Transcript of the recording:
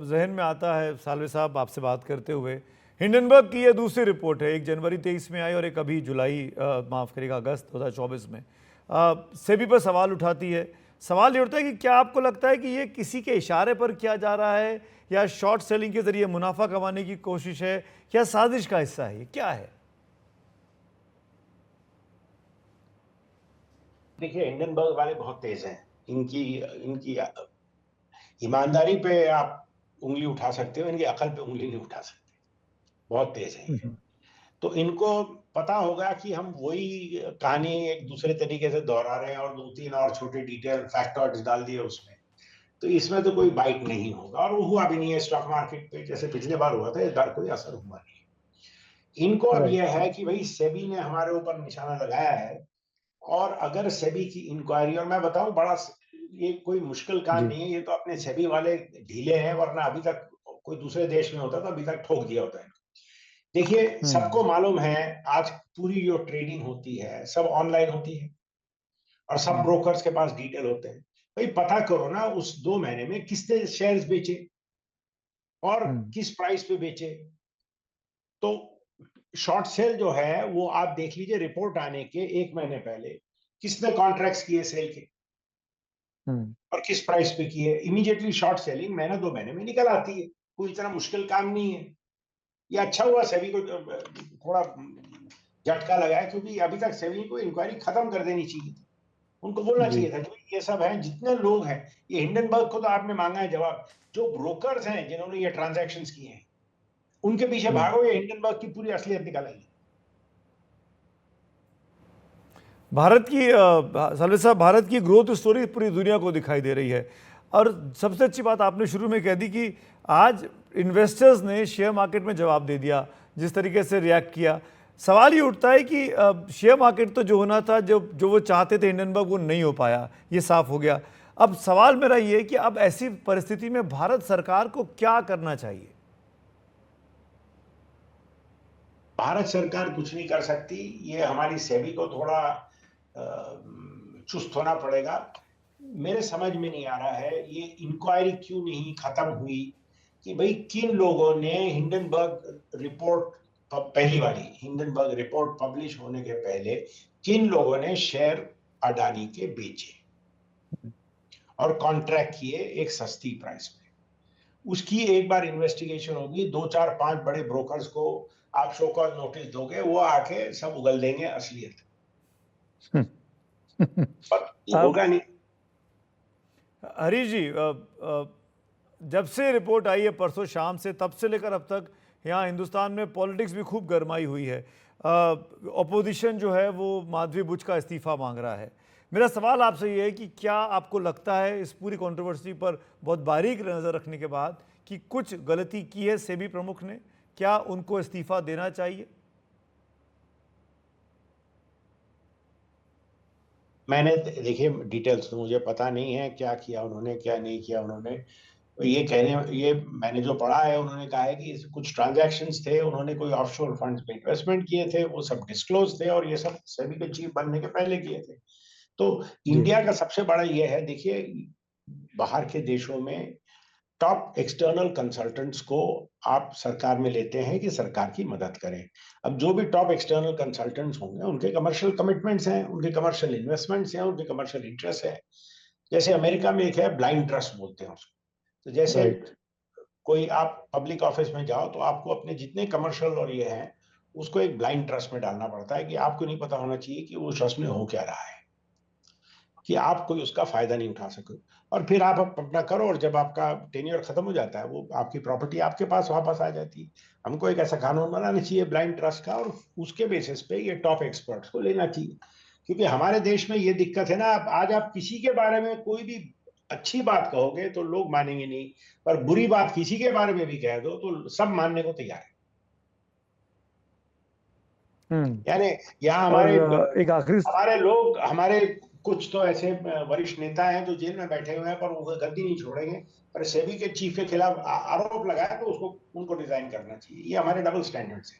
जहन में आता है सालवे साहब आपसे बात करते हुए, हिंडनबर्ग की ये दूसरी रिपोर्ट है। एक जनवरी 23 में आई और एक अभी जुलाई माफ़ करिएगा अगस्त 2024 में सेबी पर सवाल उठाती है। सवाल ये उठता है कि क्या आपको लगता है कि ये किसी के इशारे पर किया जा रहा है, या शॉर्ट सेलिंग के जरिए मुनाफा कमाने की कोशिश है, या साजिश का हिस्सा है? ये क्या है? देखिए, हिंडनबर्ग वाले बहुत तेज हैं। इनकी इनकी ईमानदारी पे आप उंगली उठा सकते हो, इनकी अकल पे उंगली नहीं उठा सकते। बहुत तेज हैं ये। तो इनको पता होगा कि हम वही कहानी एक दूसरे तरीके से दोहरा रहे हैं और दो तीन और छोटे डिटेल फैक्टर्स डाल दिए उसमें, तो इसमें तो कोई बाइट नहीं होगा। और वो हुआ भी नहीं है स्टॉक मार्केट पे, जैसे पिछले बार हुआ था, इस बार कोई असर हुआ नहीं। इनको अब राइट। यह है कि भाई सेबी ने हमारे ऊपर निशाना लगाया है, और अगर सेबी की इंक्वायरी, और मैं बताऊं बड़ा, ये कोई मुश्किल काम जी। नहीं है, ये तो अपने सेबी वाले ढीले हैं, वरना अभी तक कोई दूसरे देश में होता तो अभी तक ठोक दिया होता है। देखिए, सबको हम्म। मालूम है आज पूरी जो ट्रेडिंग होती है सब ऑनलाइन होती है, और सब हम्म। ब्रोकर्स के पास डिटेल होते हैं। भाई पता करो ना, उस 2 महीने में किसने शेयर्स बेचे और हम्म। किस प्राइस पे बेचे। तो शॉर्ट सेल जो है वो आप देख लीजिए, रिपोर्ट आने के 1 महीने पहले किसने कॉन्ट्रैक्ट्स किए सेल के हम्म। और किस प्राइस पे किए। इमीडिएटली शॉर्ट सेलिंग महीना 2 महीने में निकल आती है, कोई इतना मुश्किल काम नहीं है। ये अच्छा हुआ सेबी को थोड़ा झटका लगाया, क्योंकि अभी तक सेबी को इंक्वायरी खत्म कर देनी चाहिए थी। उनको बोलना जी। चाहिए था कि ये सब है, जितने लोग हैं, ये हिंडनबर्ग को तो आपने मांगा है जवाब, जो ब्रोकर्स हैं जिन्होंने ये ट्रांजैक्शंस किए हैं उनके पीछे हम्म। भागो, ये हिंडनबर्ग की पूरी असलियत निकल आएगी। भारत की सालवे साहब, भारत की ग्रोथ स्टोरी पूरी दुनिया को दिखाई दे रही है। और सबसे अच्छी बात आपने शुरू में कह दी कि आज इन्वेस्टर्स ने शेयर मार्केट में जवाब दे दिया, जिस तरीके से रिएक्ट किया। सवाल ये उठता है कि शेयर मार्केट तो जो होना था, जो जो वो चाहते थे हिंडनबर्ग, वो नहीं हो पाया, ये साफ हो गया। अब सवाल मेरा ये है कि अब ऐसी परिस्थिति में भारत सरकार को क्या करना चाहिए? भारत सरकार कुछ नहीं कर सकती, ये हमारी सेबी को थोड़ा चुस्त होना पड़ेगा। मेरे समझ में नहीं आ रहा है ये इंक्वायरी क्यों नहीं खत्म हुई, कि भाई किन लोगों ने हिंडनबर्ग रिपोर्ट, पहली वाली हिंडनबर्ग रिपोर्ट पब्लिश होने के पहले किन लोगों ने शेयर अडानी के बेचे और कॉन्ट्रैक्ट किए एक सस्ती प्राइस पे। उसकी एक बार इन्वेस्टिगेशन होगी, 2 4 5 बड़े ब्रोकर्स को आप शो कॉज नोटिस दोगे, वो आके सब उगल देंगे असलियत, पर ये अब होगा नहीं। हरीश जी, जब से रिपोर्ट आई है परसों शाम से, तब से लेकर अब तक यहाँ हिंदुस्तान में पॉलिटिक्स भी खूब गरमाई हुई है। अपोजिशन जो है वो माधवी बुच का इस्तीफा मांग रहा है। मेरा सवाल आपसे ये है कि क्या आपको लगता है इस पूरी कंट्रोवर्सी पर बहुत बारीक नज़र रखने के बाद कि कुछ गलती की है सेबी प्रमुख ने? क्या उनको इस्तीफा देना चाहिए? मैंने, देखिए डिटेल्स तो मुझे पता नहीं है, क्या किया उन्होंने क्या नहीं किया उन्होंने। तो ये मैंने जो पढ़ा है, उन्होंने कहा है कि कुछ ट्रांजैक्शंस थे, उन्होंने कोई ऑफशोर फंड्स में इन्वेस्टमेंट किए थे, वो सब डिस्क्लोज थे, और ये सब सेबी के चीफ बनने के पहले किए थे। तो जी। इंडिया का सबसे बड़ा ये है, देखिए बाहर के देशों में टॉप एक्सटर्नल कंसल्टेंट्स को आप सरकार में लेते हैं कि सरकार की मदद करें। अब जो भी टॉप एक्सटर्नल कंसल्टेंट्स होंगे, उनके कमर्शियल कमिटमेंट्स हैं, उनके कमर्शियल इन्वेस्टमेंट्स हैं, उनके कमर्शियल इंटरेस्ट है। जैसे अमेरिका में एक है ब्लाइंड ट्रस्ट बोलते हैं उसको। तो जैसे राइट। कोई आप पब्लिक ऑफिस में जाओ तो आपको अपने जितने कमर्शियल और ये हैं उसको एक ब्लाइंड ट्रस्ट में डालना पड़ता है, कि आपको नहीं पता होना चाहिए कि वो ट्रस्ट में हो क्या रहा है, कि आप कोई उसका फायदा नहीं उठा सको। और फिर आप अपना करो, और जब आपका टेन्योर खत्म हो जाता है, वो आपकी प्रॉपर्टी आपके पास वापस आ जाती है। हमको एक ऐसा कानून बनाना चाहिए ब्लाइंड ट्रस्ट का, और उसके बेसिस पे ये टॉप एक्सपर्ट्स को लेना चाहिए। क्योंकि हमारे देश में ये दिक्कत है ना, आज आप किसी के बारे में कोई भी अच्छी बात कहोगे तो लोग मानेंगे नहीं, पर बुरी बात किसी के बारे में भी कह दो तो सब मानने को तैयार है। हम्म। यानी यहाँ और हमारे एक आखिरी। हमारे लोग, हमारे कुछ तो ऐसे वरिष्ठ नेता हैं जो जेल में बैठे हुए हैं, पर वो गद्दी नहीं छोड़ेंगे। पर सेबी के चीफ के खिलाफ आरोप लगाया तो उसको, उनको रिजाइन करना चाहिए। ये हमारे डबल स्टैंडर्ड्स है।